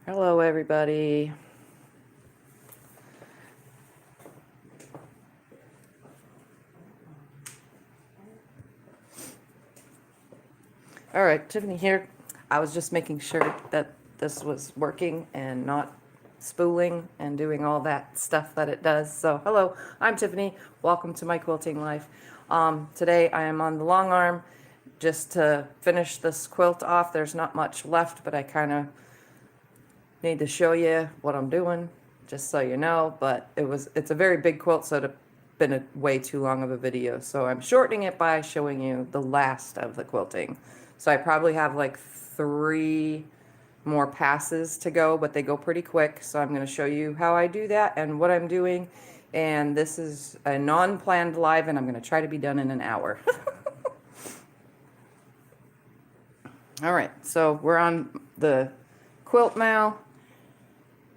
Hello, everybody. All right, Tiffany here. I was just making sure that this was working and not spooling and doing all that stuff that it does. So, hello, I'm Tiffany. Welcome to my quilting life. Today I am on the long arm just to finish this quilt off. There's not much left, but I kind of need to show you what I'm doing, just so you know. But it's a very big quilt, so it'd been way too long of a video. So I'm shortening it by showing you the last of the quilting. So I probably have like 3 more passes to go, but they go pretty quick. So I'm going to show you how I do that and what I'm doing. And this is a non-planned live, and I'm going to try to be done in an hour. All right, so we're on the quilt now,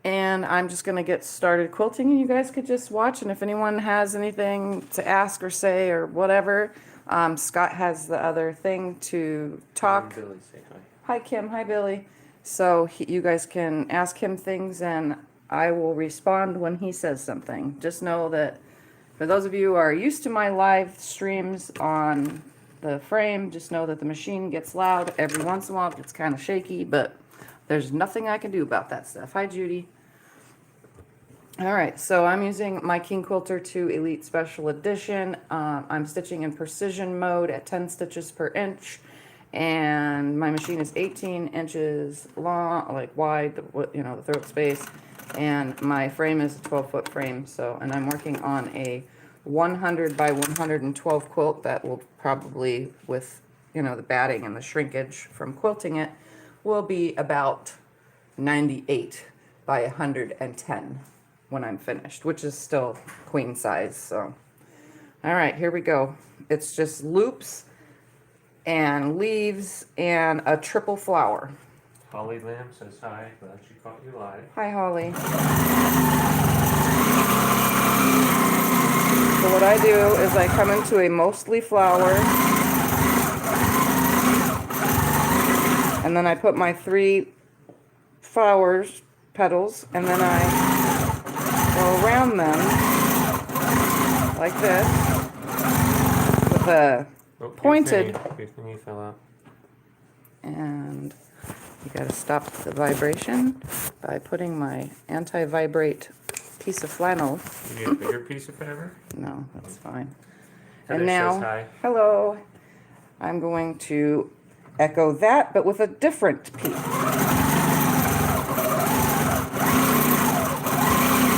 and I'm just going to get started quilting, and you guys could just watch. And if anyone has anything to ask or say or whatever, Scott has the other thing to talk. Billy, say hi. Hi, Kim. Hi, Billy. So you guys can ask him things, and I will respond when he says something. Just know that for those of you who are used to my live streams on the frame, just know that the machine gets loud every once in a while. It's kind of shaky, but there's nothing I can do about that stuff. Hi, Judy. All right, so I'm using my King Quilter 2 Elite Special Edition. I'm stitching in precision mode at 10 stitches per inch, and my machine is 18 inches long, like wide, the throat space, and my frame is a 12-foot frame. So, and I'm working on a 100 by 112 quilt that will probably, with the batting and the shrinkage from quilting it, will be about 98 by 110 when I'm finished, which is still queen size. So, all right, here we go. It's just loops and leaves and a triple flower. Holly Lamb says hi, glad she caught you live. Hi, Holly. So what I do is I come into a mostly flower, and then I put my 3 flowers, petals, and then I go around them like this with a pointed, your thingy fell out. and you gotta stop the vibration by putting my anti-vibrate piece of flannel. You need a bigger piece of fabric? No, that's fine. Heather And now, says hi. hello, I'm going to echo that, but with a different piece.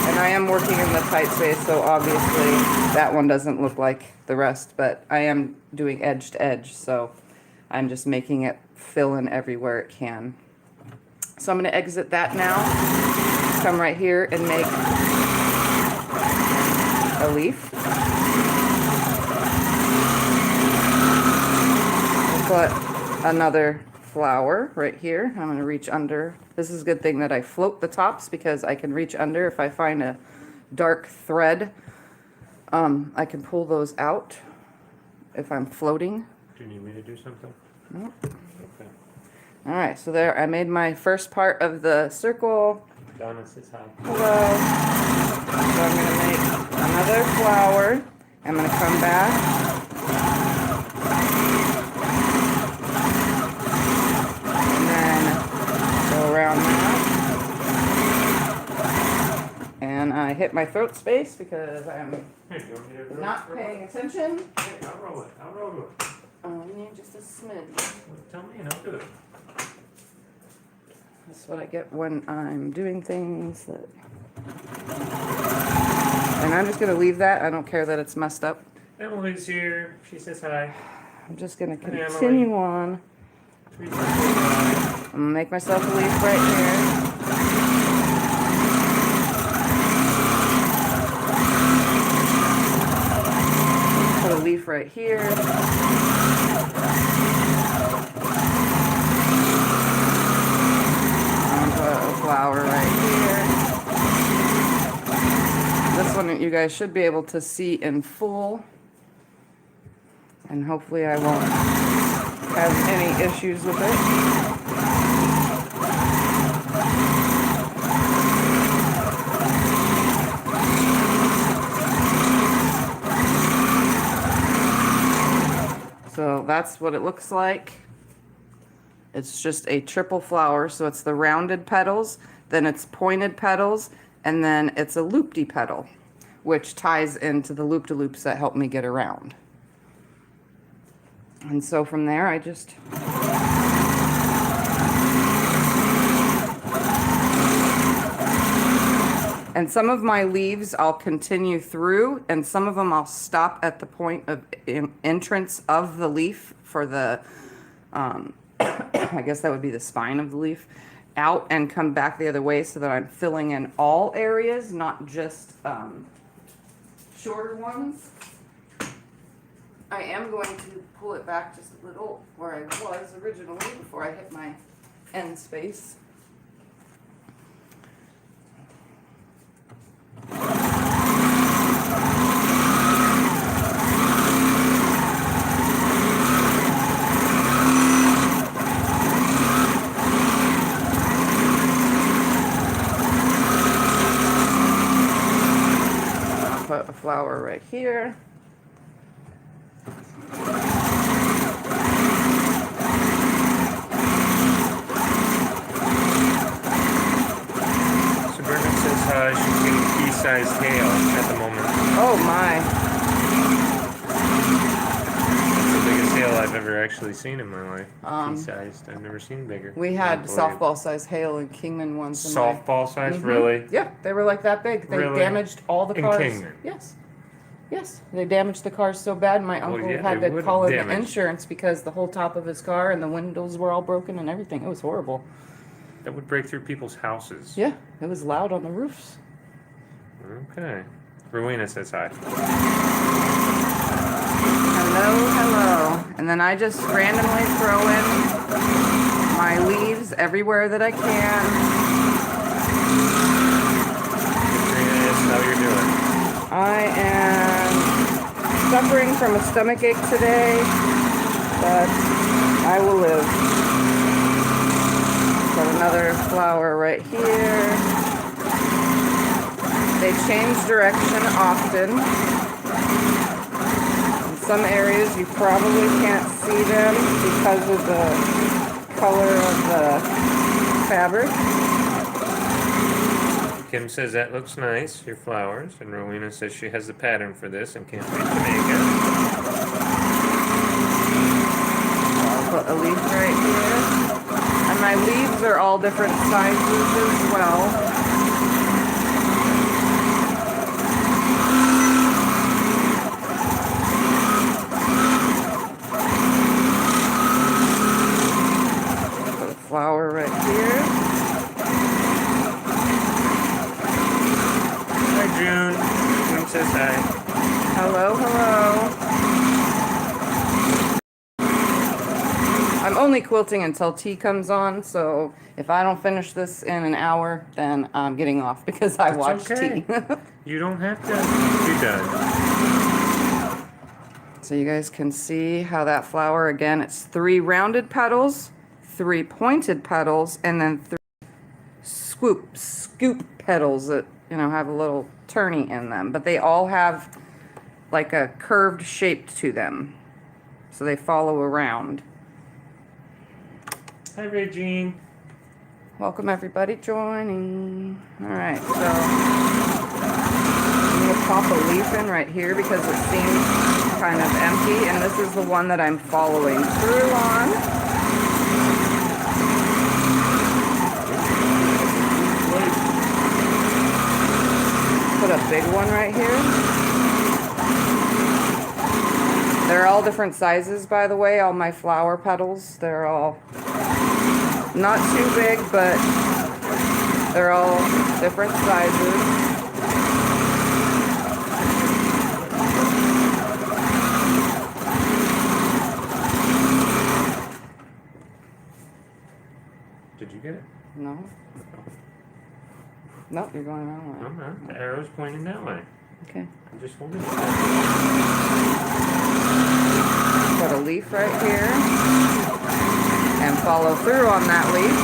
And I am working in the tight space, so obviously that one doesn't look like the rest, but I am doing edge to edge, so I'm just making it fill in everywhere it can. So I'm going to exit that now, come right here and make a leaf. Put another flower right here. I'm going to reach under. This is a good thing that I float the tops, because I can reach under. If I find a dark thread, I can pull those out if I'm floating. Do you need me to do something? Nope. Okay. All right, so there I made my first part of the circle. Donna says hi. Hello. So I'm going to make another flower. I'm going to come back. And then go around that. And I hit my throat space because I'm not paying attention. Hey, I'll roll it. I'll roll it. Oh, I need just a smidge. Well, tell me and I'll do it. That's what I get when I'm doing things that... And I'm just going to leave that. I don't care that it's messed up. Emily's here. She says hi. I'm just going to Hi, continue on. I'm going to make myself a leaf right here. Put a leaf right here. And put a flower right here. This one you guys should be able to see in full. And hopefully I won't have any issues with it. that's what it looks like. It's just a triple flower, so it's the rounded petals, then it's pointed petals, and then it's a loop-de petal, which ties into the loop-de-loops that help me get around. And so from there, I just... And some of my leaves I'll continue through, and some of them I'll stop at the point of entrance of the leaf for the, I guess that would be the spine of the leaf, out and come back the other way so that I'm filling in all areas, not just shorter ones. I am going to pull it back just a little where I was originally before I hit my end space. I'll put a flower right here. She's getting pea-sized hail at the moment. Oh my. That's the biggest hail I've ever actually seen in my life. Pea-sized. I've never seen bigger. We had softball-sized hail in Kingman once. Softball-sized? Really? Yeah, they were like that big. They Really? damaged all the cars. In Kingman? Yes. Yes, they damaged the cars so bad my uncle had to call in the insurance because the whole top of his car and the windows were all broken and everything. It was horrible. That would break through people's houses. Yeah, it was loud on the roofs. Okay. Rowena says hi. Hello, hello. And then I just randomly throw in my leaves everywhere that I can. How you're doing? I am suffering from a stomach ache today, but I will live. Got another flower right here. They change direction often. In some areas you probably can't see them because of the color of the fabric. Kim says that looks nice, your flowers, and Rowena says she has the pattern for this and can't wait to make it. I'll put a leaf right here. And my leaves are all different sizes as well. Put a flower right here. Hi, June. June says hi. Hello, hello. I'm only quilting until tea comes on, so if I don't finish this in an hour, then I'm getting off because I watched tea. You don't have to be done. So you guys can see how that flower, again, it's 3 rounded petals, 3 pointed petals, and then 3 scoop petals that, you know, have a little turny in them. But they all have like a curved shape to them. So they follow around. Hi, Regine. Welcome everybody joining. Alright, so I'm going to pop a leaf in right here because it seems kind of empty, and this is the one that I'm following through on. Put a big one right here. They're all different sizes, by the way, all my flower petals. They're all not too big, but they're all different sizes. Did you get it? No. Nope, you're going the wrong way. I'm not. The arrow's pointing that way. Okay. I just wanted to. Put a leaf right here. And follow through on that leaf.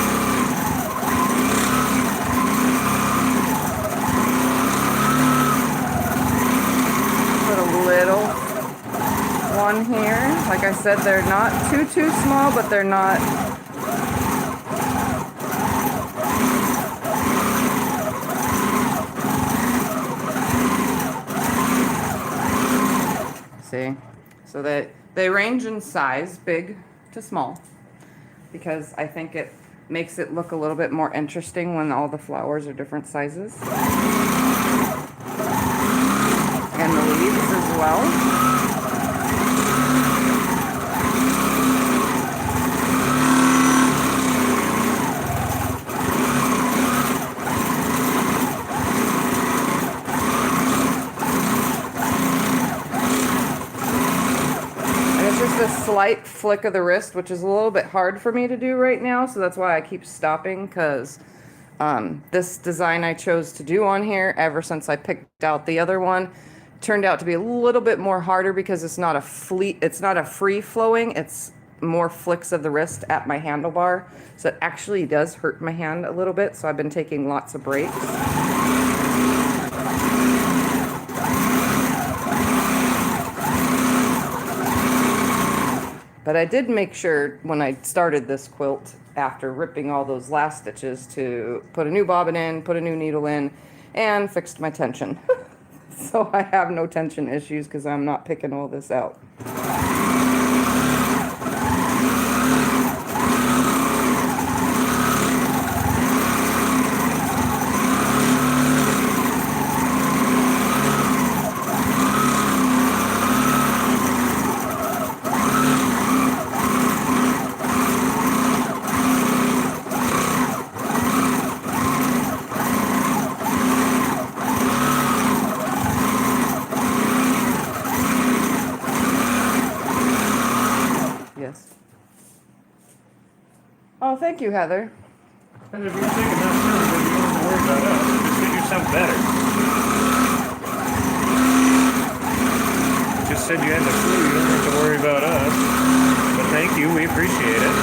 Put a little one here. Like I said, they're not too small, but they're not. See? So they range in size, big to small, because I think it makes it look a little bit more interesting when all the flowers are different sizes. And the leaves as well. A slight flick of the wrist, which is a little bit hard for me to do right now, so that's why I keep stopping, because this design I chose to do on here, ever since I picked out the other one, turned out to be a little bit more harder because it's not a free flowing, it's more flicks of the wrist at my handlebar, so it actually does hurt my hand a little bit, so I've been taking lots of breaks. But I did make sure when I started this quilt, after ripping all those last stitches, to put a new bobbin in, put a new needle in, and fixed my tension. So I have no tension issues because I'm not picking all this out. Oh, thank you, Heather. And if you're taking that time, then you don't have to worry about us. Just get yourself better. Just said you had the flu, you don't have to worry about us. But thank you, we appreciate it.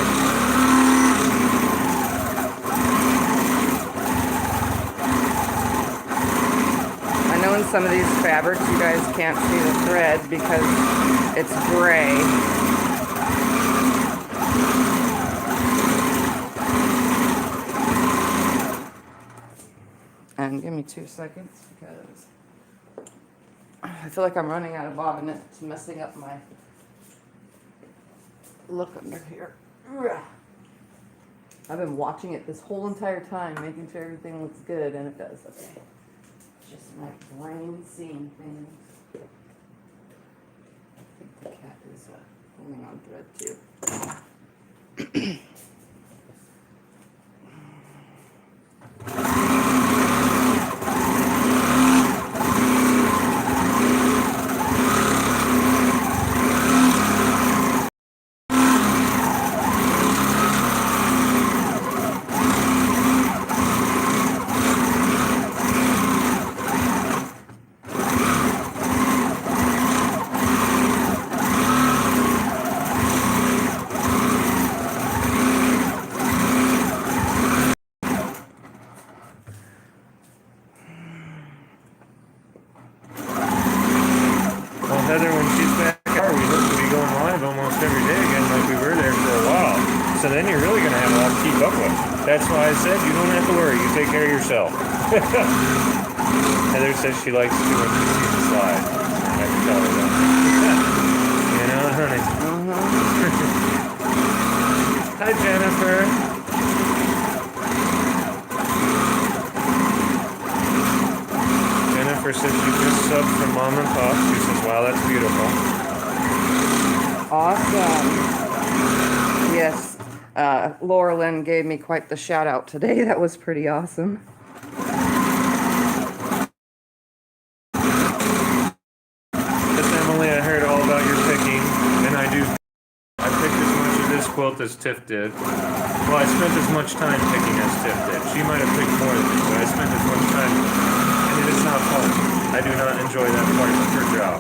I know in some of these fabrics you guys can't see the thread because it's gray. And give me 2 seconds because I feel like I'm running out of bobbin. It's messing up my look under here. I've been watching it this whole entire time, making sure everything looks good, and it does. Okay. It's just my brain seeing things. I think the cat is pulling on thread too. Heather, when she's back out, we hope to be going live almost every day again like we were there for a while. So then you're really going to have a lot to keep up with. That's why I said you don't have to worry. You take care of yourself. Heather says she likes to when she sees the slide. I can tell her that. You know, honey. Hi, Jennifer. Jennifer says she just subbed from Mom and Pop. She says, wow, that's beautiful. Awesome. Yes, Laura Lynn gave me quite the shout out today. That was pretty awesome. Yes, Emily, I heard all about your picking, and I picked as much of this quilt as Tiff did. Well, I spent as much time picking as Tiff did. She might have picked more than me, but I spent as much time. And it's not fun. I do not enjoy that part of her job.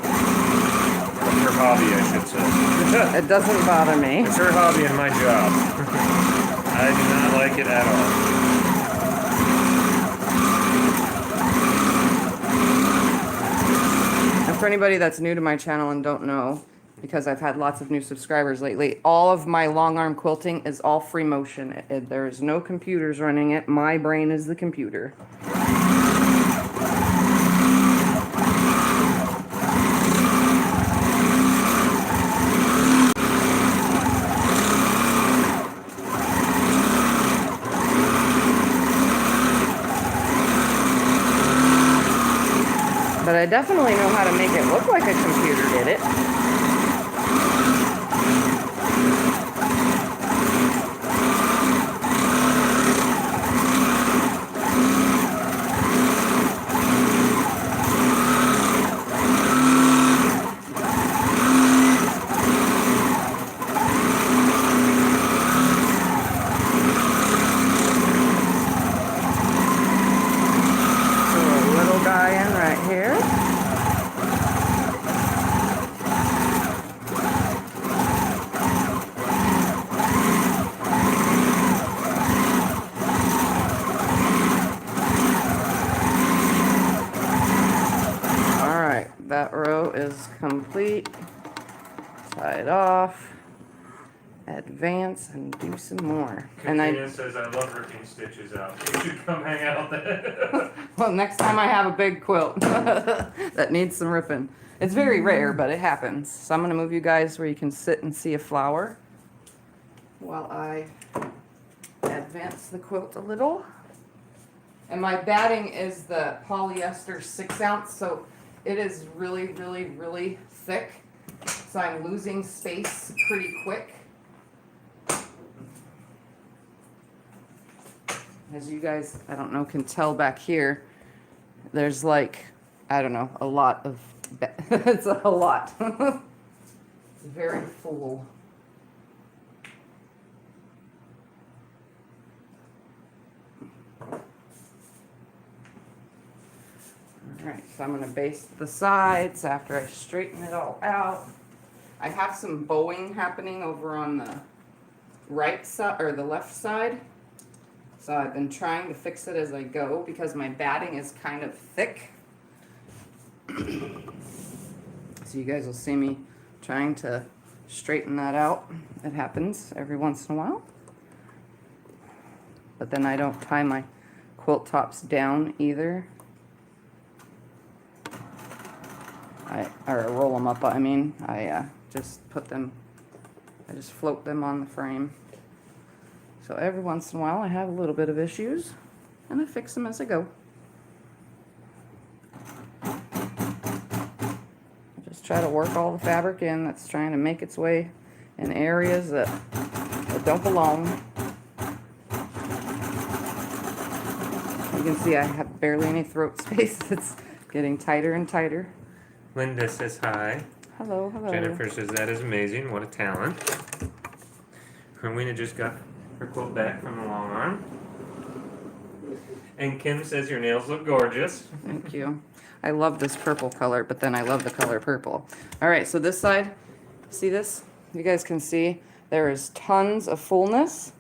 Her hobby, I should say. It doesn't bother me. It's her hobby and my job. I do not like it at all. And for anybody that's new to my channel and don't know, because I've had lots of new subscribers lately. All of my long arm quilting is all free motion. There's no computers running it. My brain is the computer. But I definitely know how to make it look like a computer did it. That row is complete. Tie it off, advance, and do some more. Katrina says, I love ripping stitches out. You should come hang out there. Well, next time I have a big quilt that needs some ripping. It's very rare, but it happens. So I'm going to move you guys where you can sit and see a flower while I advance the quilt a little. And my batting is the polyester 6-ounce, so it is really, really, really thick. So I'm losing space pretty quick. As you guys, I don't know, can tell back here, there's like, I don't know, a lot of, it's a lot. It's very full. Alright, so I'm going to baste the sides after I straighten it all out. I have some bowing happening over on the right side, or the left side. So I've been trying to fix it as I go because my batting is kind of thick. So you guys will see me trying to straighten that out. It happens every once in a while. But then I don't tie my quilt tops down either. Or roll them up, I mean. I just put them, I just float them on the frame. So every once in a while I have a little bit of issues, and I fix them as I go. I just try to work all the fabric in that's trying to make its way in areas that don't belong. You can see I have barely any throat space. It's getting tighter and tighter. Linda says hi. Hello, hello. Jennifer says that is amazing. What a talent. Rowena just got her quilt back from the long arm. And Kim says your nails look gorgeous. Thank you. I love this purple color, but then I love the color purple. All right, so this side, see this? You guys can see there is tons of fullness.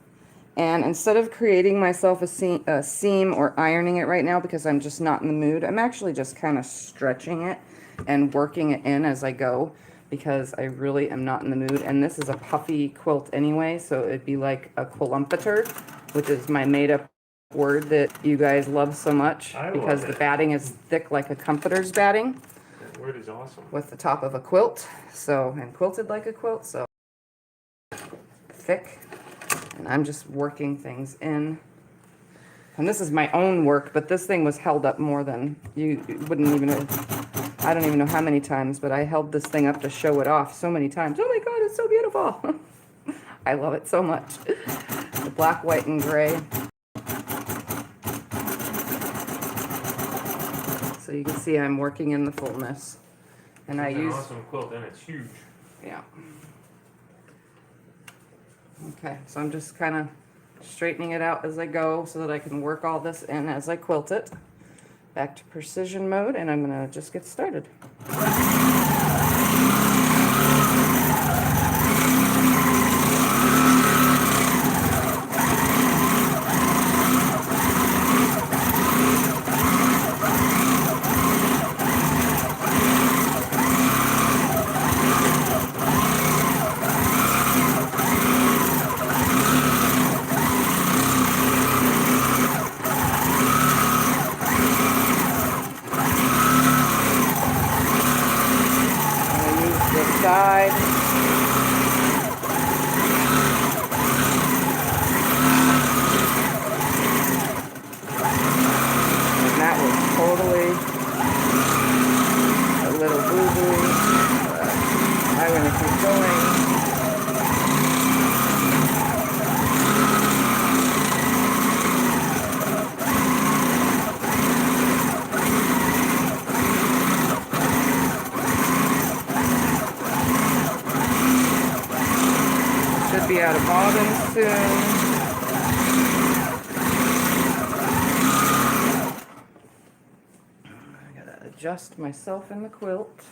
And instead of creating myself a seam or ironing it right now because I'm just not in the mood, I'm actually just kind of stretching it and working it in as I go because I really am not in the mood. And this is a puffy quilt anyway, so it'd be like a quilumpeter, which is my made-up word that you guys love so much because the batting is thick like a comforter's batting. That word is awesome. With the top of a quilt, so, and quilted like a quilt, so thick. And I'm just working things in. And this is my own work, but this thing was held up more than you wouldn't even know. I don't even know how many times, but I held this thing up to show it off so many times. Oh my God, it's so beautiful. I love it so much. The black, white, and gray. So you can see I'm working in the fullness. And I use... It's an awesome quilt, and it's huge. Yeah. Okay, so I'm just kind of straightening it out as I go so that I can work all this in as I quilt it. Back to precision mode, and I'm going to just get started. side. And that was totally a little boo-boo. I'm going to keep going. Should be out of bobbin soon. I gotta adjust myself in the quilt.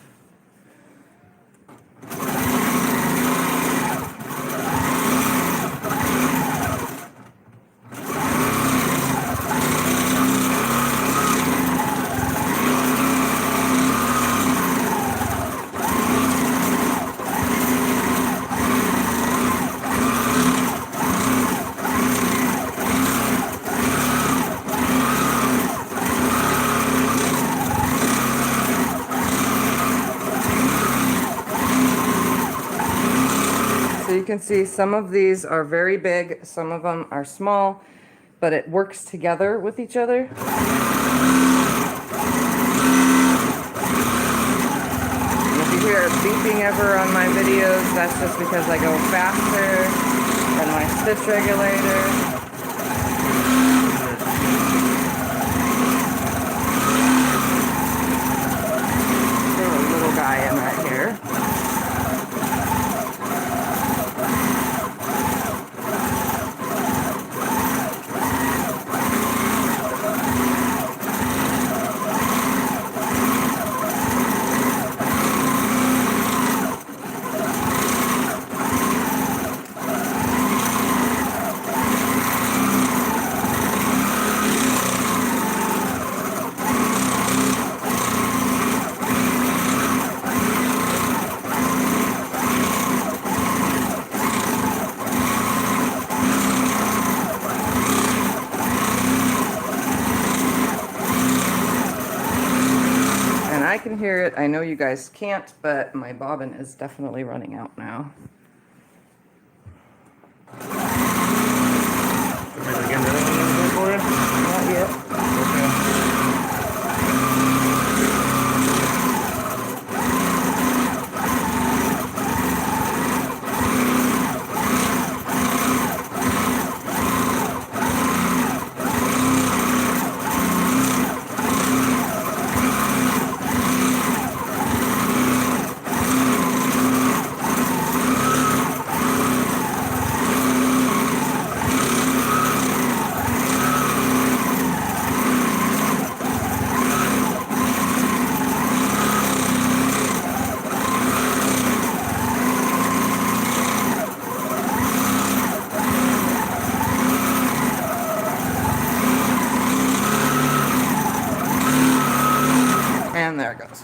You can see some of these are very big, some of them are small, but it works together with each other. And if you hear beeping ever on my videos, that's just because I go faster than my stitch regulator. Throw a little guy in right here. I can hear it. I know you guys can't, but my bobbin is definitely running out now. Not yet. And there it goes.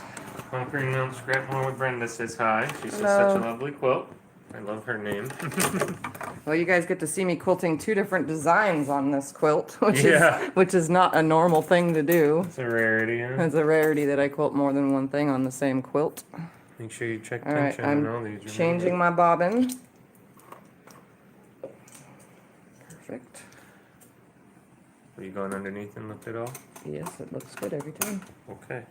Conquering Mount Scrapmore with Brenda says hi. She says Hello. such a lovely quilt. I love her name. Well, you guys get to see me quilting 2 different designs on this quilt, which Yeah. is not a normal thing to do. It's a rarity, huh? It's a rarity that I quilt more than one thing on the same quilt. Make sure you check All right, tension on all I'm these. changing my bobbin. Perfect. Are you going underneath and look at all? Yes, it looks good every time. Okay.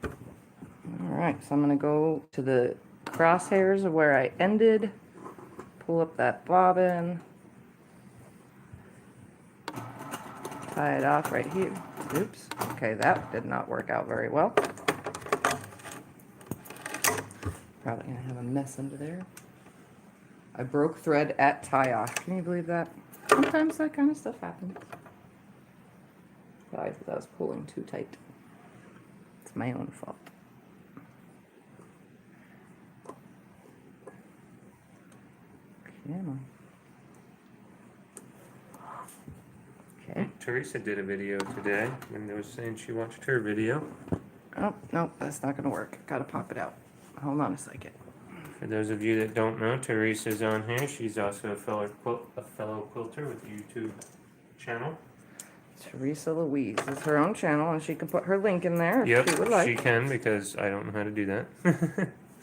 All right, so I'm gonna go to the crosshairs of where I ended, pull up that bobbin, tie it off right here. Oops, okay, that did not work out very well. Probably gonna have a mess under there. I broke thread at tie off. Can you believe that? Sometimes that kind of stuff happens. Guys, I was pulling too tight. It's my own fault. Come on. Okay. Teresa did a video today and was saying she watched her video. Oh, no, that's not gonna work. Gotta pop it out. Hold on a second. For those of you that don't know, Teresa's on here. She's also a fellow quilter with a YouTube channel. Teresa Louise is her own channel, and she can put her link in there if Yep, she would like. she can because I don't know how to do that.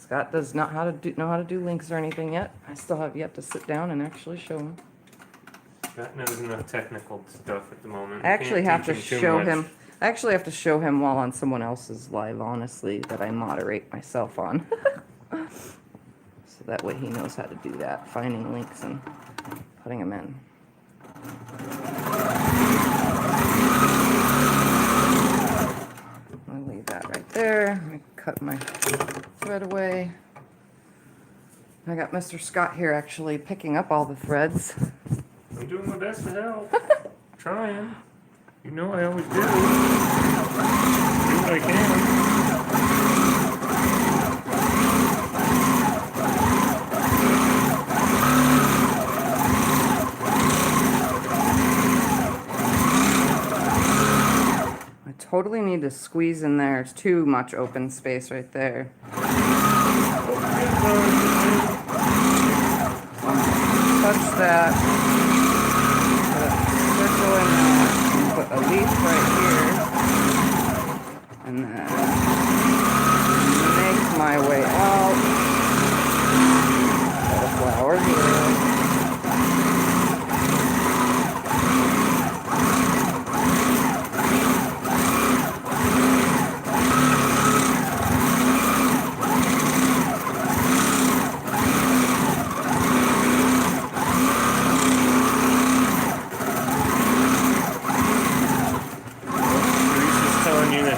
Scott does not know how to do links or anything yet. I still have yet to sit down and actually show him. Scott knows enough technical stuff at the moment. I actually have to show much. him. I actually have to show him while on someone else's live, honestly, that I moderate myself on. So that way he knows how to do that, finding links and putting them in. I'll leave that right there. Let me cut my thread away. I got Mr. Scott here actually picking up all the threads. I'm doing my best to help. Trying. You know I always do. Do what I can. I totally need to squeeze in there. It's too much open space right there. Touch that. Put a circle in there. And put a leaf right here. And then make my way out. Got a flower here.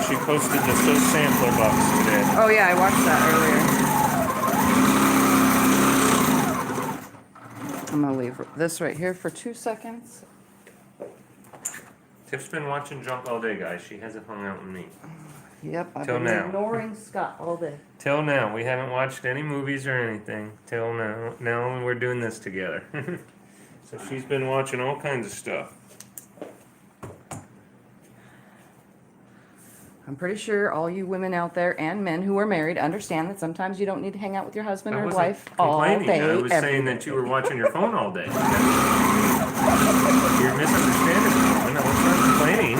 She posted the Sew Sampler box today. Oh yeah, I watched that earlier. I'm gonna leave this right here for 2 seconds. Tiff's been watching junk all day, guys. She hasn't hung out with me. Yep, I've Till been now. ignoring Scott all day. Till now. We haven't watched any movies or anything. Till now. Now we're doing this together. So she's been watching all kinds of stuff. I'm pretty sure all you women out there and men who are married understand that sometimes you don't need to hang out with your husband I or wasn't wife all complaining. day. I was every saying day. that you were watching your phone all day. You're misunderstanding me, woman. I was not complaining.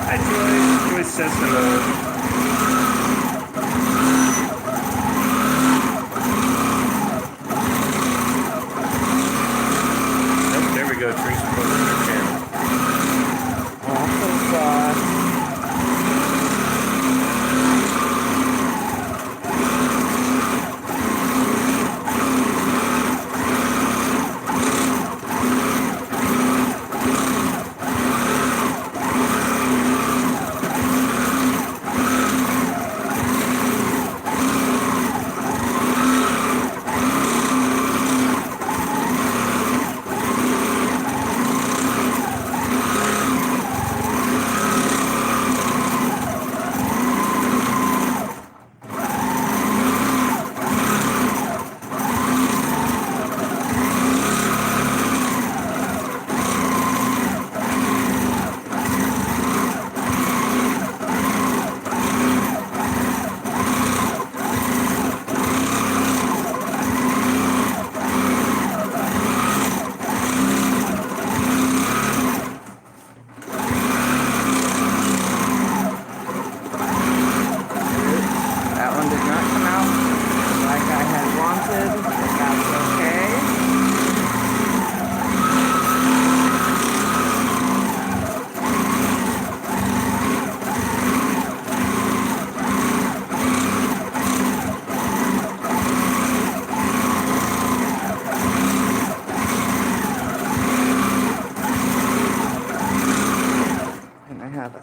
Hi, Joyce. Joyce says hello. Go Teresa posted her channel. Awesome sauce.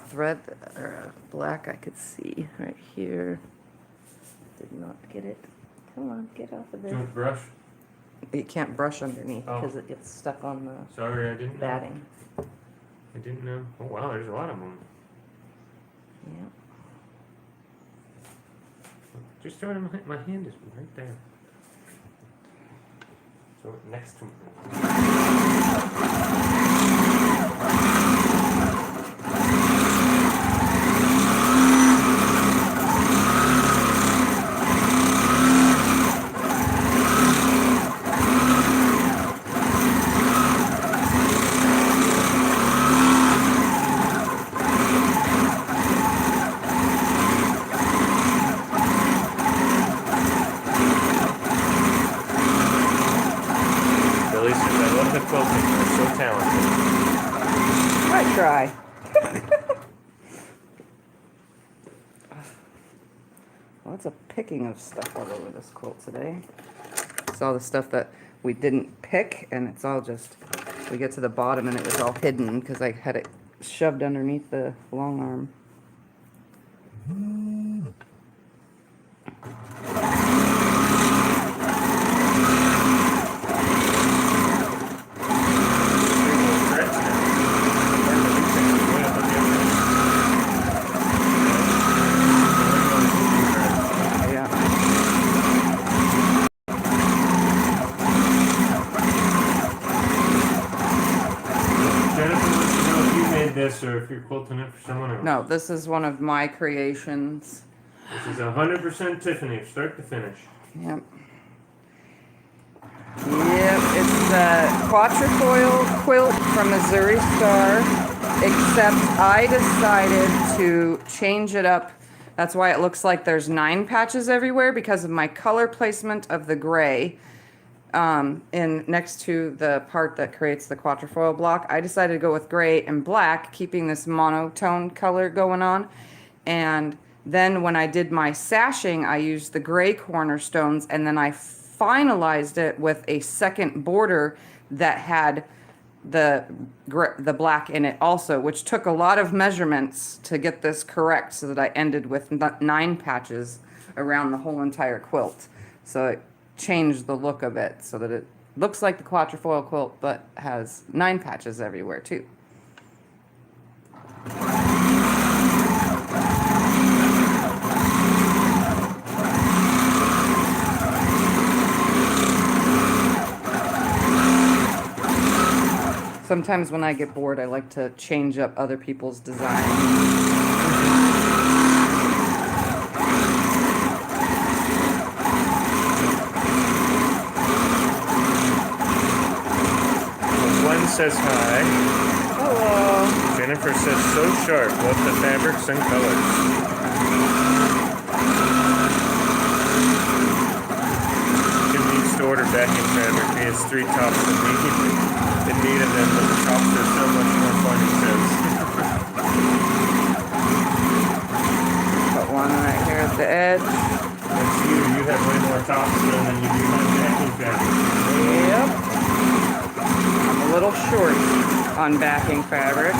Thread or black I could see right here. Did not get it. Come on, get off of Do you there. want the brush? You can't brush underneath Oh. because it gets stuck on the Sorry, I didn't know. batting. I didn't know. Oh, wow, there's a lot of them. Yeah. Just throw it in my hand is right there. Throw it next to me. into quilting. You're so talented. I try. Lots of picking of stuff all over this quilt today. It's all the stuff that we didn't pick, and it's all just, we get to the bottom and it was all hidden because I had it shoved underneath the long arm. This, or if you're quilting it for someone else. No, this is one of my creations. This is 100% Tiffany, start to finish. Yep. Yep, it's the quatrefoil quilt from Missouri Star, except I decided to change it up. That's why it looks like there's 9 patches everywhere, because of my color placement of the gray. In next to the part that creates the quatrefoil block, I decided to go with gray and black, keeping this monotone color going on. And then when I did my sashing, I used the gray cornerstones, and then I finalized it with a second border that had the black in it also, which took a lot of measurements to get this correct, so that I ended with 9 patches around the whole entire quilt. So it changed the look of it so that it looks like the quatrefoil quilt, but has 9 patches everywhere too. Sometimes when I get bored, I like to change up other people's designs. Says hi. Hello. Jennifer says, so sharp. Love the fabrics and colors. Kim needs to order backing fabric. He has 3 tops in need of them, but the tops are so much more fun, he says. Put one right here at the edge. That's you. You have way more tops than you do my backing fabric. Yep. A little short on backing fabric.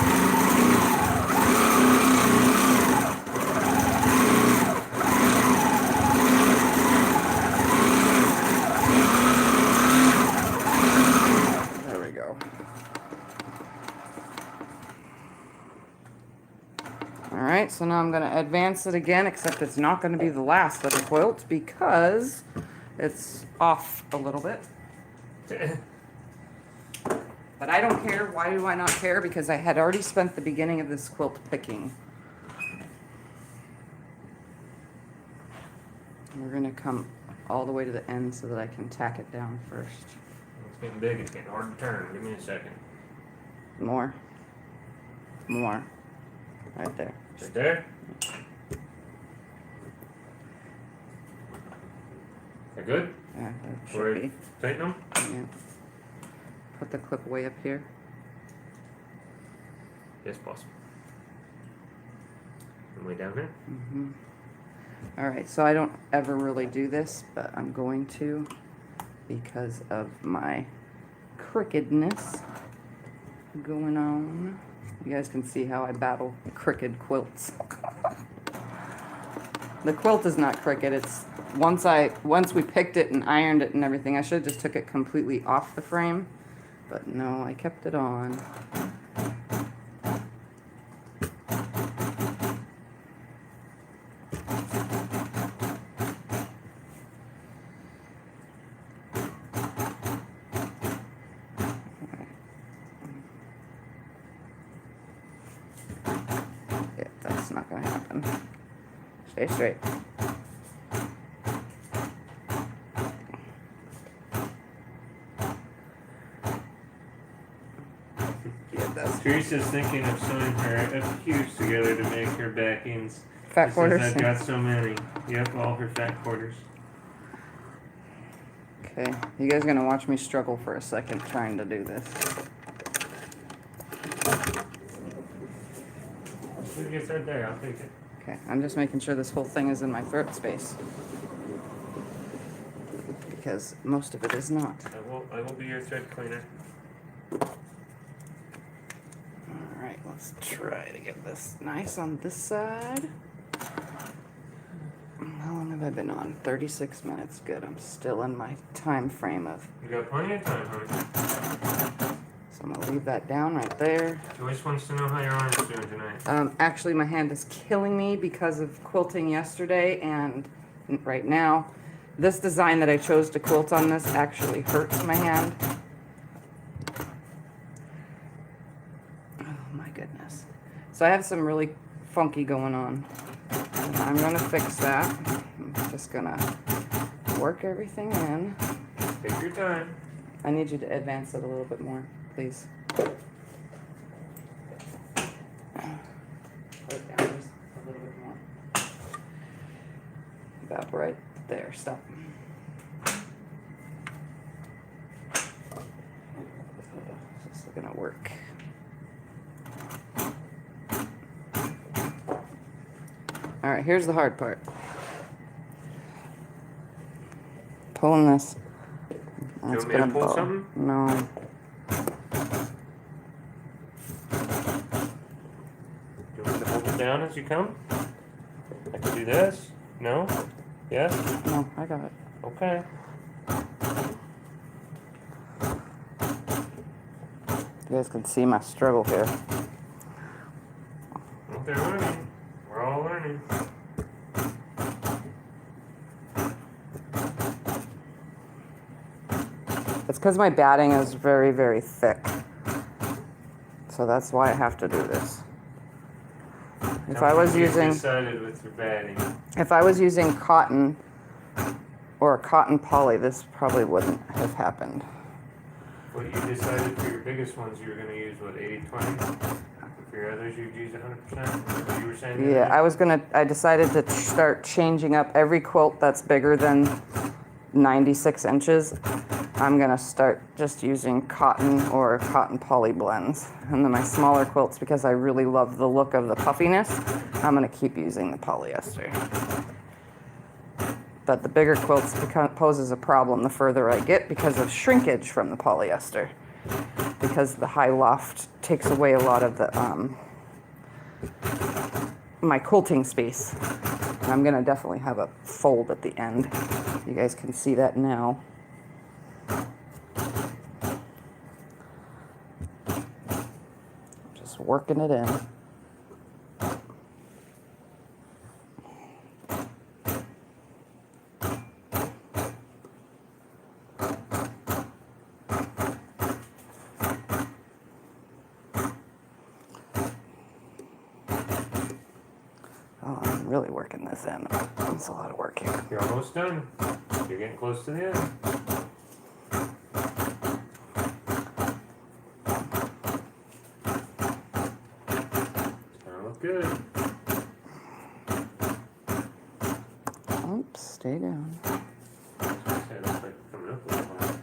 There we go. Alright, so now I'm going to advance it again, except it's not going to be the last of the quilt because it's off a little bit. But I don't care. Why do I not care? Because I had already spent the beginning of this quilt picking. And we're going to come all the way to the end so that I can tack it down first. It's getting big. It's getting hard to turn. Give me a second. More. More. Right there. Right there? They're good? Yeah, that should Or be. tighten them? Yeah. Put the clip way up here. Yes, possible. And way down here? Mm-hmm. Alright, so I don't ever really do this, but I'm going to because of my crookedness going on. You guys can see how I battle crooked quilts. The quilt is not crooked. It's once we picked it and ironed it and everything, I should have just took it completely off the frame. But no, I kept it on. Yeah, that's not gonna happen. Stay straight. Teresa's thinking of sewing her FMQs together to make her backings. Fat quarters. I've got so many. Yep, all her fat quarters. Okay, you guys are gonna watch me struggle for a second trying to do this. You get that there, I'll take it. Okay, I'm just making sure this whole thing is in my throat space. Because most of it is not. I will be your thread cleaner. Alright, let's try to get this nice on this side. How long have I been on? 36 minutes. Good, I'm still in my time frame of... You got plenty of time, honey. So I'm gonna leave that down right there. Joyce wants to know how your arm's doing tonight. Actually, my hand is killing me because of quilting yesterday and right now. This design that I chose to quilt on this actually hurts my hand. Oh my goodness. So I have some really funky going on. And I'm gonna fix that. I'm just gonna work everything in. Take your time. I need you to advance it a little bit more, please. Put it down just a little bit more. About right there. Stop. This is gonna work. All right, here's the hard part. Pulling this. You want me to pull something? No. You want me to hold it down as you come? I can do this? No? Yes? No, I got it. Okay. You guys can see my struggle here. They're learning. We're all learning. It's because my batting is very, very thick. So that's why I have to do this. If I was using... decided with your batting. If I was using cotton or a cotton poly, this probably wouldn't have happened. What you decided for your biggest ones, you were going to use, what, 80-20? For your others, you'd use 100%? What you were saying? Yeah, I decided to start changing up every quilt that's bigger than 96 inches. I'm going to start just using cotton or cotton poly blends. And then my smaller quilts, because I really love the look of the puffiness, I'm going to keep using the polyester. But the bigger quilts poses a problem the further I get because of shrinkage from the polyester. Because the high loft takes away a lot of the my quilting space. And I'm gonna definitely have a fold at the end. You guys can see that now. Just working it in. Really working this in. It's a lot of work here. You're almost done. You're getting close to the end. It's gonna look good. Oops, stay down. Okay, looks like coming up with one.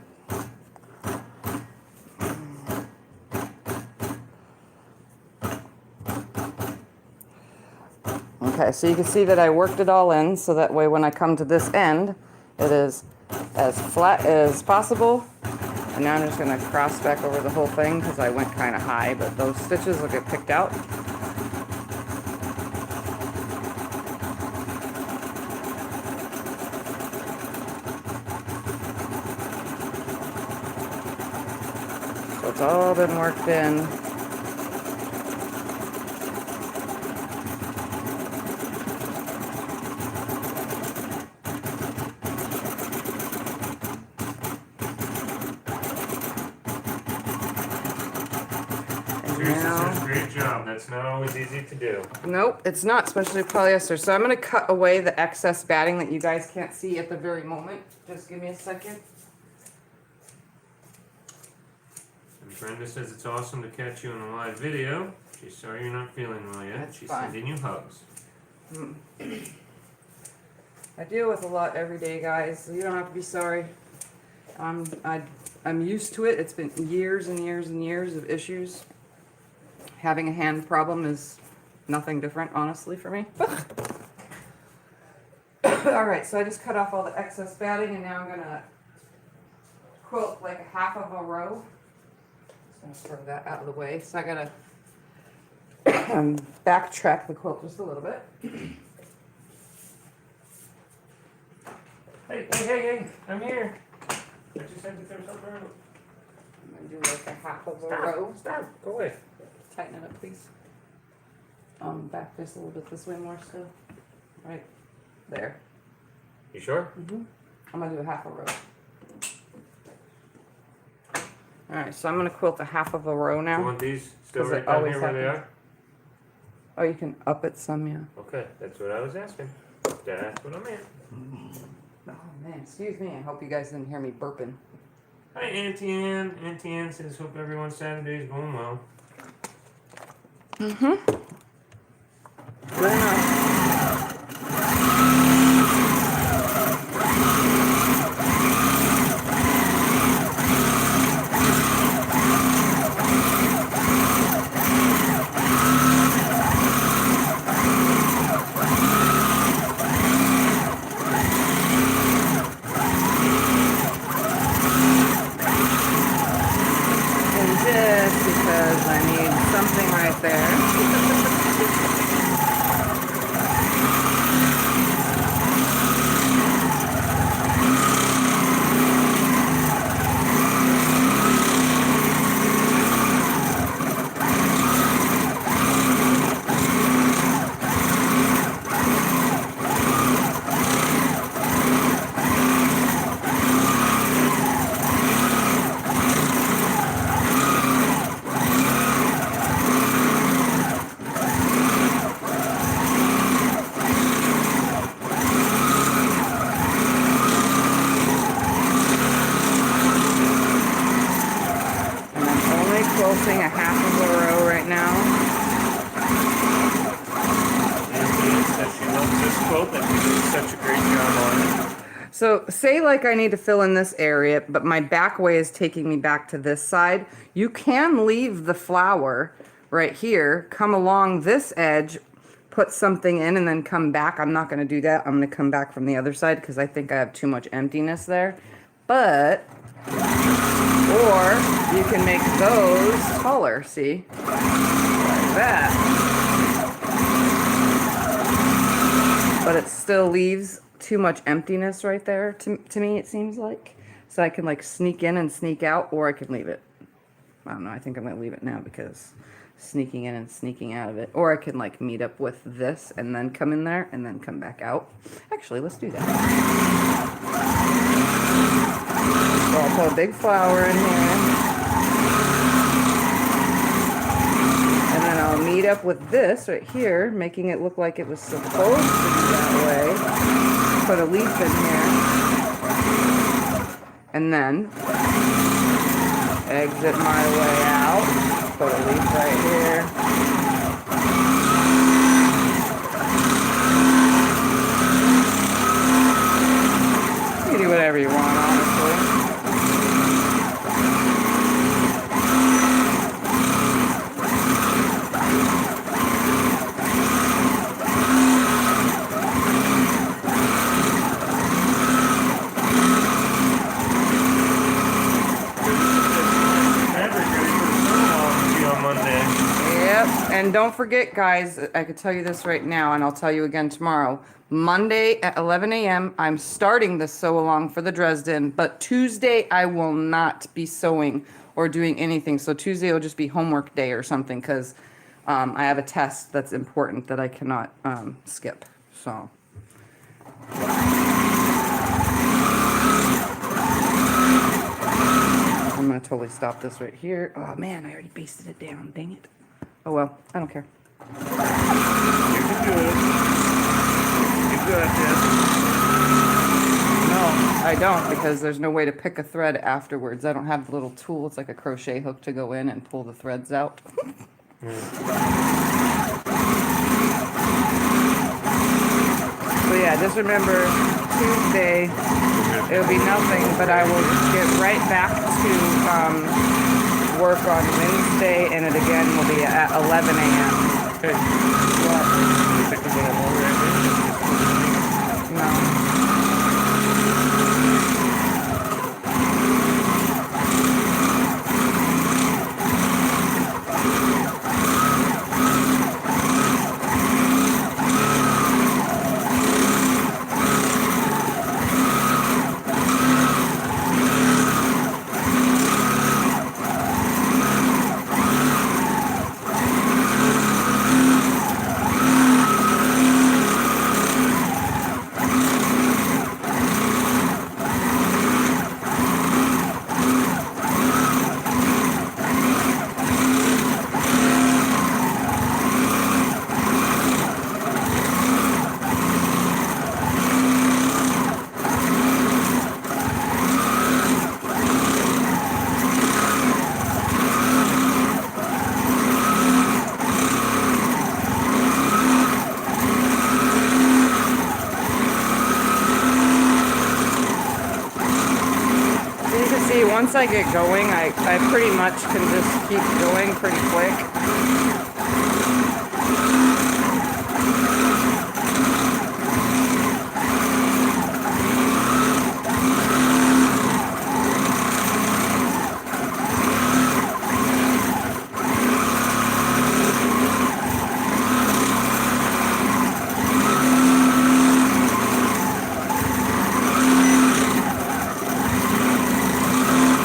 Okay, so you can see that I worked it all in, so that way when I come to this end, it is as flat as possible. And now I'm just going to cross back over the whole thing because I went kind of high, but those stitches will get picked out. So it's all been worked in. Great job. That's not always easy to do. Nope, it's not, especially polyester. So I'm going to cut away the excess batting that you guys can't see at the very moment. Just give me a second. And Brenda says it's awesome to catch you on a live video. She's sorry you're not feeling well yet. That's She's fine. sending you hugs. I deal with a lot every day, guys, so you don't have to be sorry. I'm used to it. It's been years and years and years of issues. Having a hand problem is nothing different, honestly, for me. All right, so I just cut off all the excess batting, and now I'm gonna quilt like a half of a row. Just gonna throw that out of the way. So I gotta backtrack the quilt just a little bit. Hey, I'm here. I just had to finish up the row. I'm gonna do like a half of a row. Stop, go away. Tighten it up, please. Back just a little bit this way more still. Right there. You sure? I'm gonna do a half a row. All right, so I'm gonna quilt a half of a row now. You want these still 'Cause right it down always here where they happens. are? Oh, you can up it some, yeah. Okay, that's what I was asking. That's what I meant. Oh man, excuse me. I hope you guys didn't hear me burping. Hi, Auntie Ann. Auntie Ann says, hope everyone's Saturday's going well. Good enough. And just because I need something right there. And I'm only quilting a half of a row right now. Auntie Ann says she loves this quilt and she did such a great job on it. So say like I need to fill in this area, but my back way is taking me back to this side. You can leave the flower right here, come along this edge, put something in and then come back. I'm not gonna do that. I'm gonna come back from the other side because I think I have too much emptiness there. But, or you can make those taller, see? Like that. But it still leaves too much emptiness right there to me, it seems like. So I can like sneak in and sneak out, or I can leave it. I don't know, I think I'm gonna leave it now because sneaking in and sneaking out of it. Or I can like meet up with this and then come in there and then come back out. Actually, let's do that. So I'll put a big flower in here. And then I'll meet up with this right here, making it look like it was supposed to be that way. Put a leaf in here. And then exit my way out. Put a leaf right here. You can do whatever you want, honestly. And don't forget, guys, I could tell you this right now, and I'll tell you again tomorrow. Monday at 11 a.m., I'm starting the sew along for the Dresden, but Tuesday I will not be sewing or doing anything. So Tuesday will just be homework day or something because I have a test that's important that I cannot skip. So. I'm going to totally stop this right here. Oh, man, I already basted it down. Dang it. Oh, well, I don't care. You can do it. You got this. No, I don't because there's no way to pick a thread afterwards. I don't have the little tool. It's like a crochet hook to go in and pull the threads out. So yeah, just remember Tuesday it'll be nothing, but I will get right back to work on Wednesday, and it again will be at 11 a.m. Okay. What? You think we're gonna hold right No. Once I get going, I pretty much can just keep going pretty quick.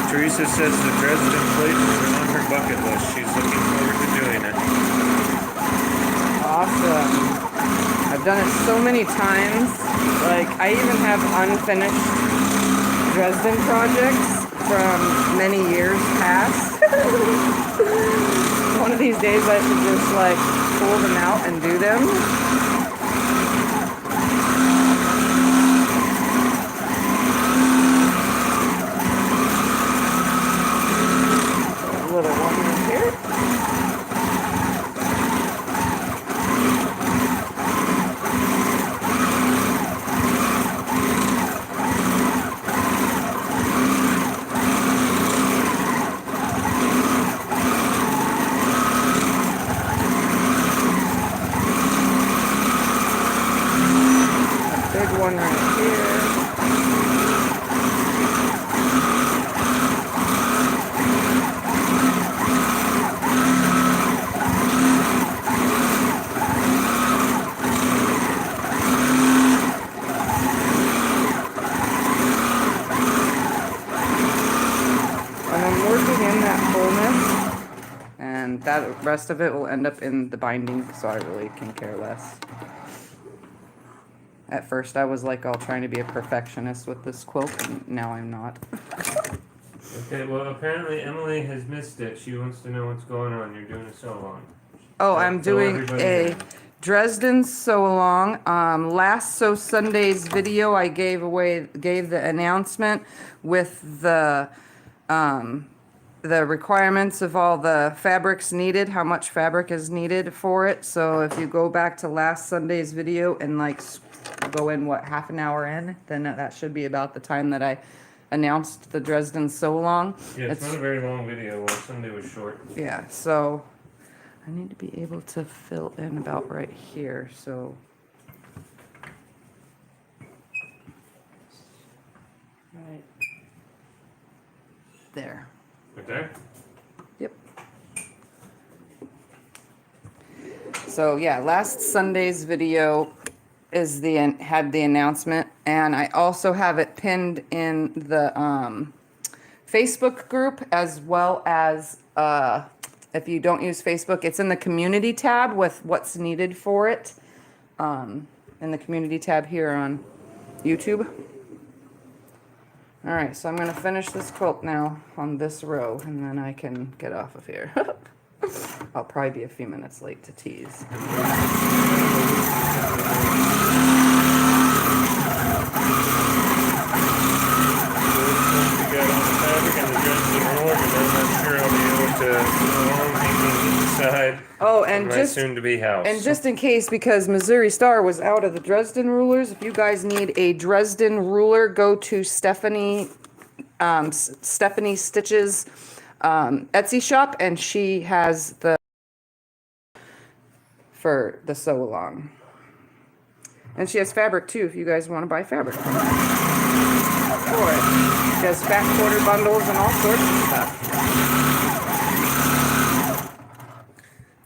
Teresa says the Dresden plate is on her bucket list. She's looking forward to doing it. Awesome. I've done it so many times. Like, I even have unfinished Dresden projects from many years past. One of these days I should just, like, pull them out and do them. Little one right here. A big one right here. And that rest of it will end up in the binding, so I really can care less. At first I was like all trying to be a perfectionist with this quilt, and now I'm not. Okay, well apparently Emily has missed it. She wants to know what's going on. You're doing a sew-along. Oh, I'm doing a Dresden sew-along. Last Sew Sunday's video I gave the announcement with the requirements of all the fabrics needed, how much fabric is needed for it. So if you go back to last Sunday's video and like go in, what, half an hour in, then that should be about the time that I announced the Dresden sew-along. Yeah, it's not a very long video. Well, Sunday was short. Yeah, so I need to be able to fill in about right here, so. Right there. Right there? Yep. So yeah, last Sunday's video is had the announcement, and I also have it pinned in the Facebook group, as well as if you don't use Facebook, it's in the community tab with what's needed for it, in the community tab here on YouTube. All right, so I'm gonna finish this quilt now on this row, and then I can get off of here. I'll probably be a few minutes late to tease. got on the fabric and the Dresden org, and I'm not sure I'll be able to go on painting each side side Oh, of and my soon-to-be house. And just in case, because Missouri Star was out of the Dresden rulers, if you guys need a Dresden ruler, go to Stephanie Stitches Etsy shop, and she has the for the sew along. And she has fabric too, if you guys want to buy fabric from her. For it. She has fat quarter bundles and all sorts of stuff.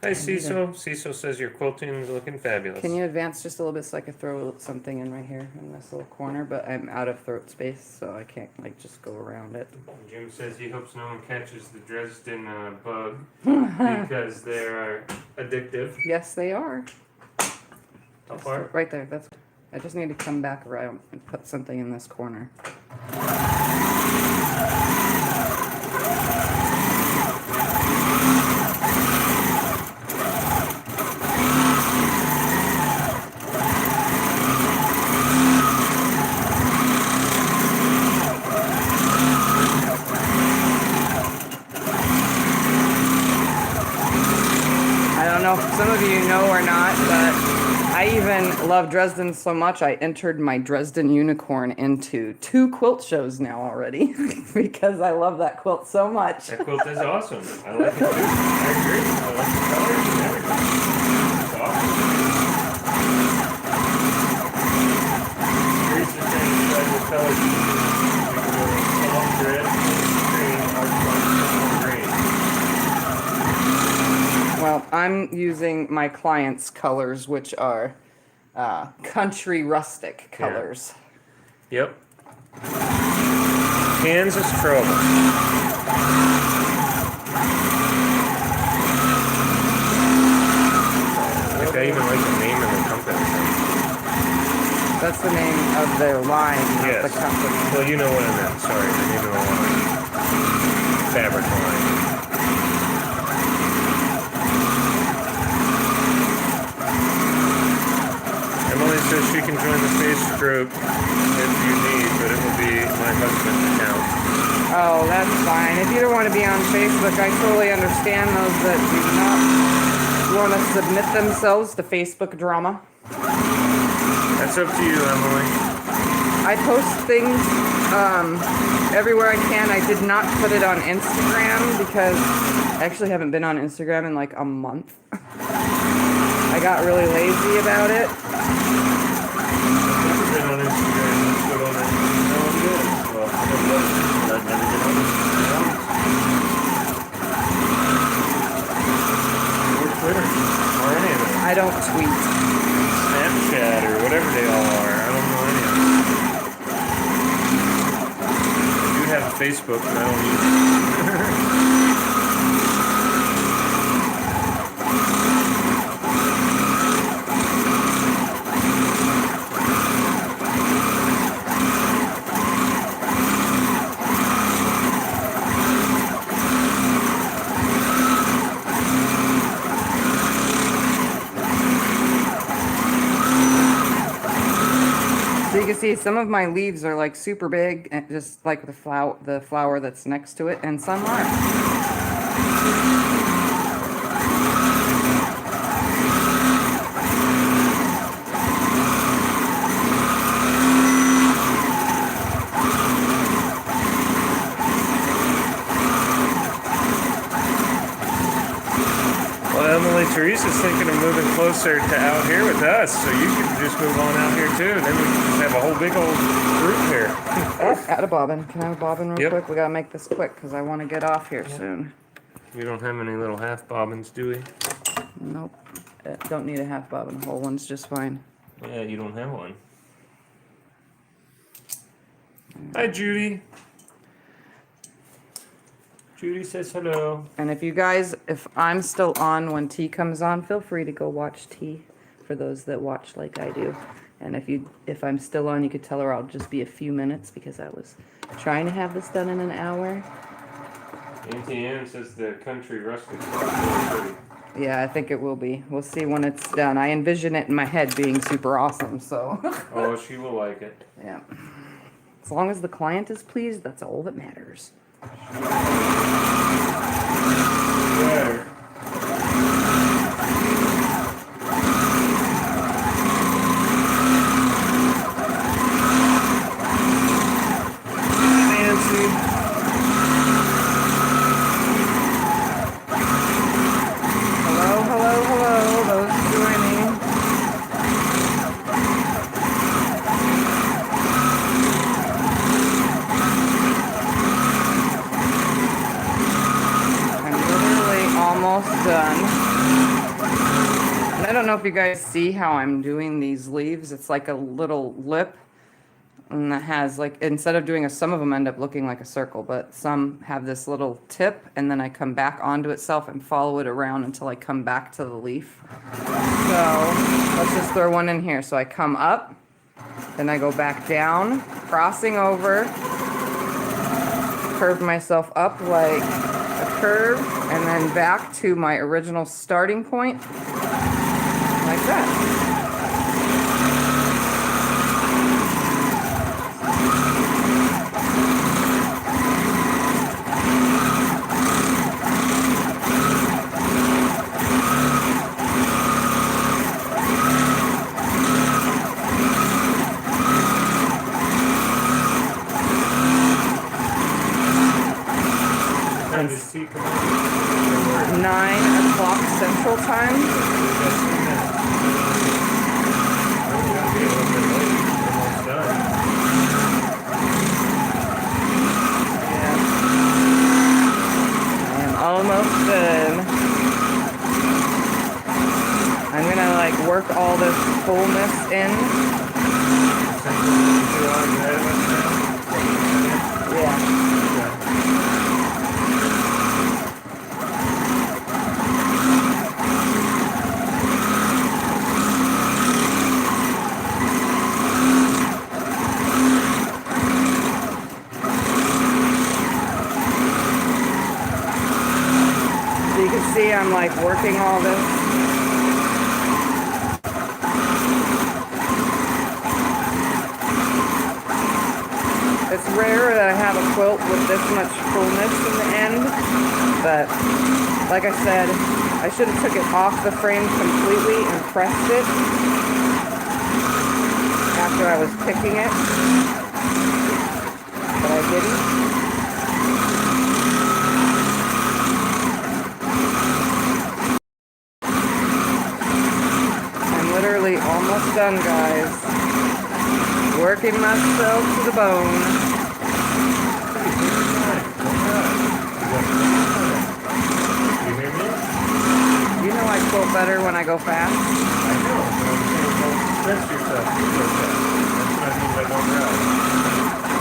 Hi, Cecil. Cecil says your quilting is looking fabulous. Can you advance just a little bit so I could throw something in right here in this little corner? But I'm out of throat space, so I can't like just go around it. Jim says he hopes no one catches the Dresden bug because they are addictive. Yes, they are. How far? Right there. That's. I just need to come back around and put something in this corner. I don't know if some of you know or not, but I even love Dresden so much I entered my Dresden unicorn into 2 quilt shows now already because I love that quilt so much. That quilt is awesome. I like it too. I agree. I like the colors and everything. It's awesome. Here's the thing that the colors long grid, green, green. Well, I'm using my client's colors, which are country rustic colors. Yeah. Yep. Kansas Trouble. I think I even like the name of the company. That's the name of their line, not the company. Well, you know what I meant. Sorry, the name of the line. Fabric line. Emily says she can join the face group if you need, but it will be my husband's account. Oh, that's fine. If you don't want to be on Facebook, I totally understand those that do not want to submit themselves to Facebook drama. That's up to you, Emily. I post things everywhere I can. I did not put it on Instagram because I actually haven't been on Instagram in like a month. I got really lazy about it. I've never been on Instagram. Let's put on it. No one did. Well, I've never been on Instagram. Or Twitter. Or any of them. I don't tweet. Snapchat or whatever they all are. I don't know any of them. I do have Facebook, but I don't use it. So you can see some of my leaves are like super big, and just like the flower that's next to it, and some aren't. Well, Emily, Teresa's thinking of moving closer to out here with us, so you can just move on out here too, and then we can just have a whole big old group here. Add a bobbin. Can I have a bobbin real Yep. quick? We gotta make this quick because I want to get off here soon. We don't have any little half bobbins, do we? Nope. Don't need a half bobbin. Whole one's just fine. Yeah, you don't have one. Hi, Judy. Judy says hello. And if you guys, if I'm still on when T comes on, feel free to go watch T for those that watch like I do. And if I'm still on, you could tell her I'll just be a few minutes because I was trying to have this done in an hour. NTN says the country rustic is really pretty. Yeah, I think it will be. We'll see when it's done. I envision it in my head being super awesome, so. Oh, she will like it. Yeah. As long as the client is pleased, that's all that matters. Better. done. And I don't know if you guys see how I'm doing these leaves. It's like a little lip. And that has like, instead of doing some of them end up looking like a circle, but some have this little tip, and then I come back onto itself and follow it around until I come back to the leaf. So let's just throw one in here. So I come up, then I go back down, crossing over, curve myself up like a curve, and then back to my original starting point, like that. Time to see, come on. 9 o'clock Central Time. Yeah. I am almost done. I'm gonna like work all this fullness in. Yeah. So you can see I'm like working all this. It's rare that I have a quilt with this much fullness in the end, but like I said, I should have took it off the frame completely and pressed it after I was picking it, but I didn't. I'm literally almost done, guys. Working myself to the bone. You hear me? You know I quilt better when I go fast. I know, but I'm saying don't stress yourself so fast. That's what I mean by don't rush.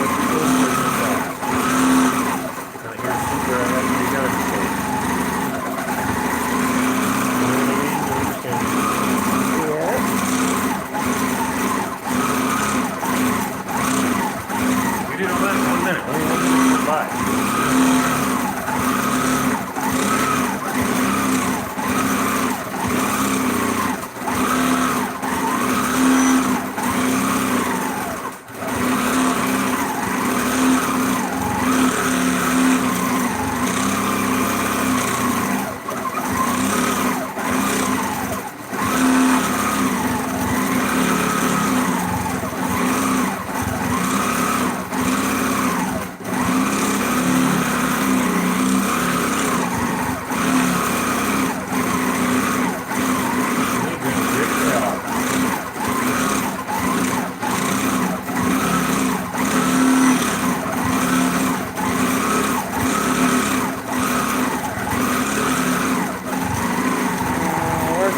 But you will stress yourself. Now here's where I have to be done today. You know what I mean? You understand? Yeah. We did all that in 1 minute. Only 1 minute went by.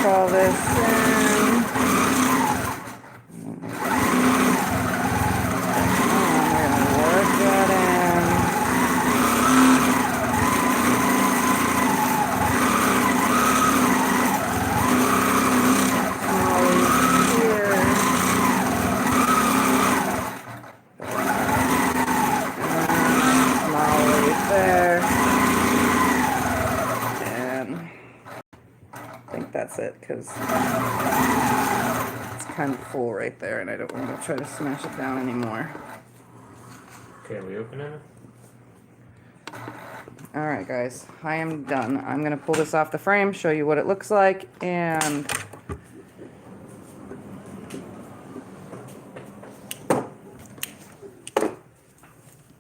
All this in. I'm gonna work that in. Small here. Small there. And I think that's it, because it's kind of full right there, and I don't want to try to smash it down anymore. Okay, are we opening it? All right, guys, I am done. I'm going to pull this off the frame, show you what it looks like, and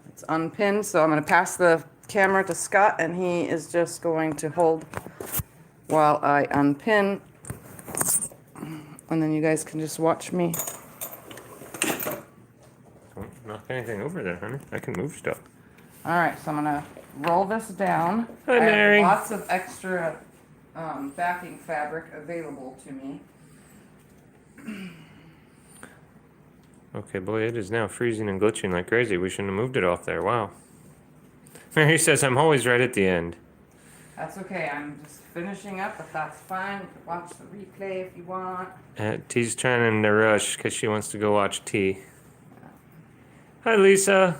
it's unpinned, so I'm going to pass the camera to Scott, and he is just going to hold while I unpin, and then you guys can just watch me. Don't knock anything over there, honey. I can move stuff. All right, so I'm gonna roll this down. Hi, I have Mary. lots of extra backing fabric available to me. Okay, boy, it is now freezing and glitching like crazy. We shouldn't have moved it off there. Wow. Mary says I'm always right at the end. That's okay, I'm just finishing up, but that's fine. You can watch the replay if you want. T's trying to rush because she wants to go watch T. Hi, Lisa.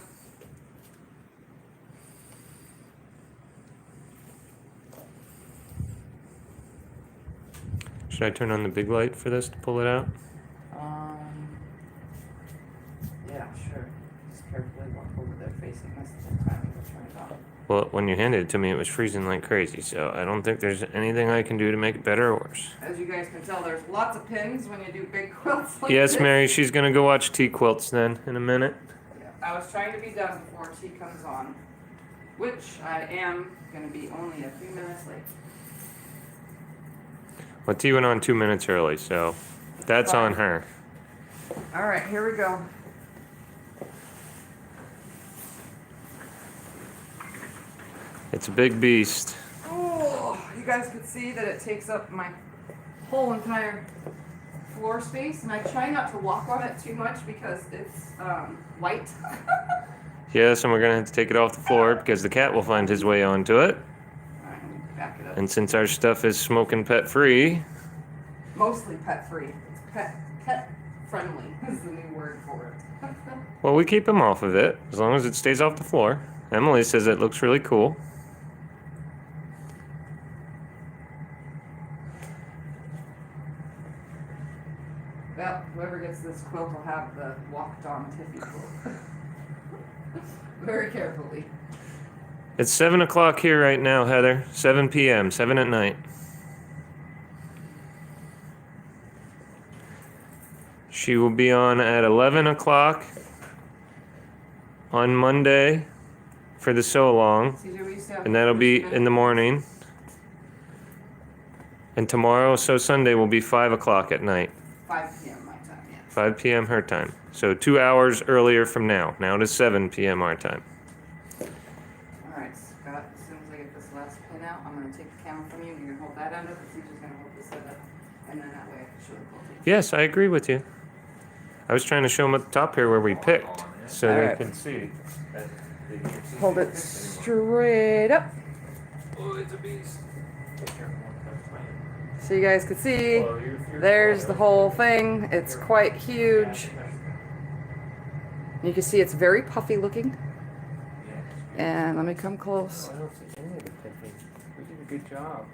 Should I turn on the big light for this to pull it out? Yeah, sure. Just carefully walk over there facing this the whole time and turn it on. Well, when you handed it to me, it was freezing like crazy, so I don't think there's anything I can do to make it better or worse. As you guys can tell, there's lots of pins when you do big quilts like Yes, this. Mary, she's gonna go watch T Quilts then in a minute. Yeah, I was trying to be done before tea comes on, which I am going to be only a few minutes late. Well, T went on 2 minutes early, so that's on her. All right, here we go. It's a big beast. Oh, you guys could see that it takes up my whole entire floor space, and I try not to walk on it too much because it's light. Yes, and we're gonna have to take it off the floor because the cat will find his way onto it. Alright, let me back it up. And since our stuff is smoking pet free, Mostly pet free. It's pet friendly is the new word for it. well, we keep him off of it as long as it stays off the floor. Emily says it looks really cool. Well, whoever gets this quilt will have the walked on Tiffany quilt. Very carefully. It's 7 o'clock here right now, Heather. 7 p.m., 7 at night. She will be on at 11 o'clock on Monday for the sew-along, and that'll be in the morning. And tomorrow, so Sunday, will be 5 o'clock at night. 5 p.m. my time, yeah. 5 p.m. her time. So 2 hours earlier from now. Now it is 7 p.m. our time. Alright, Scott, as soon as I get this last pin out, I'm going to take the camera from you. You're going to hold that end up, and Caesar's going to hold this end up. And then that way I can show the quilting. Yes, I agree with you. I was trying to show them at the top here where we picked, so they Alright. can see. Hold it straight up. Oh, it's a beast. So you guys can see, there's the whole thing. It's quite huge. You can see it's very puffy looking. And let me come close. I don't see any of the picking. We did a good job.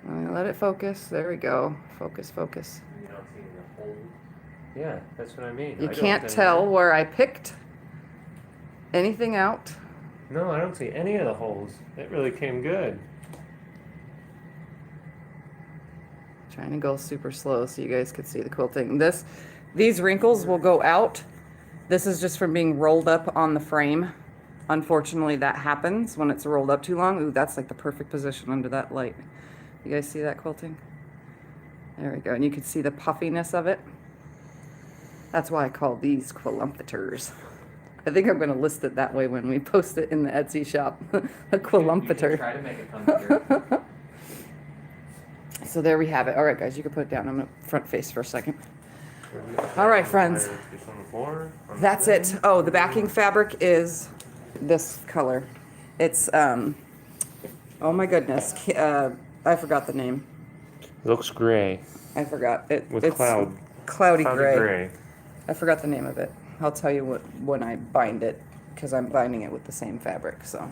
Let it focus. There we go. Focus, focus. You don't see the hole. Yeah, that's what I mean. You can't tell where I picked anything out. No, I don't see any of the holes. It really came good. Trying to go super slow so you guys could see the quilting. These wrinkles will go out. This is just from being rolled up on the frame. Unfortunately, that happens when it's rolled up too long. Ooh, that's like the perfect position under that light. You guys see that quilting? There we go. And you can see the puffiness of it. That's why I call these quilumpeter. I think I'm going to list it that way when we post it in the Etsy shop. A quilumpeter. Try to make it come together. So there we have it. All right, guys, you can put it down. I'm going to front face for a second. All right, friends. That's it. Oh, the backing fabric is this color. It's, oh my goodness. I forgot the name. Looks gray. I forgot. With it's cloudy gray. I forgot the name of it. I'll tell you when I bind it, because I'm binding it with the same fabric. So,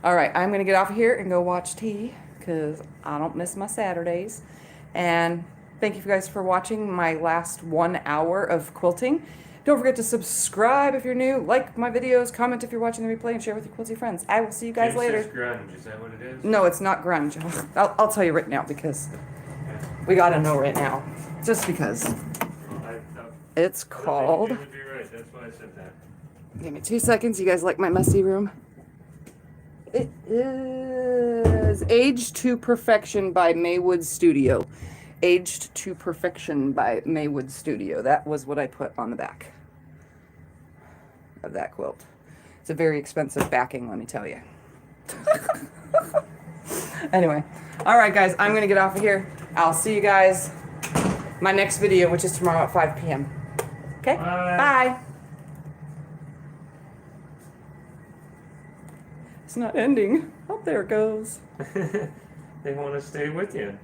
all right, I'm going to get off of here and go watch tea, because I don't miss my Saturdays. And thank you guys for watching my last 1 hour of quilting. Don't forget to subscribe if you're new, like my videos, comment if you're watching the replay, and share with your quilty friends. I will see you guys later. Grunge, is that what it is? No, it's not grunge. I'll tell you right now, because we got to know right now. Just because. It's called... That's why I said that. Give me 2 seconds. You guys like my messy room? It is Aged to Perfection by Maywood Studio. Aged to Perfection by Maywood Studio. That was what I put on the back of that quilt. It's a very expensive backing, let me tell you. Anyway, All right, guys, I'm gonna get off of here. I'll see you guys my next video, which is tomorrow at 5 p.m. Okay? Bye. Bye. It's not ending. Oh, there it goes. They want to stay with you.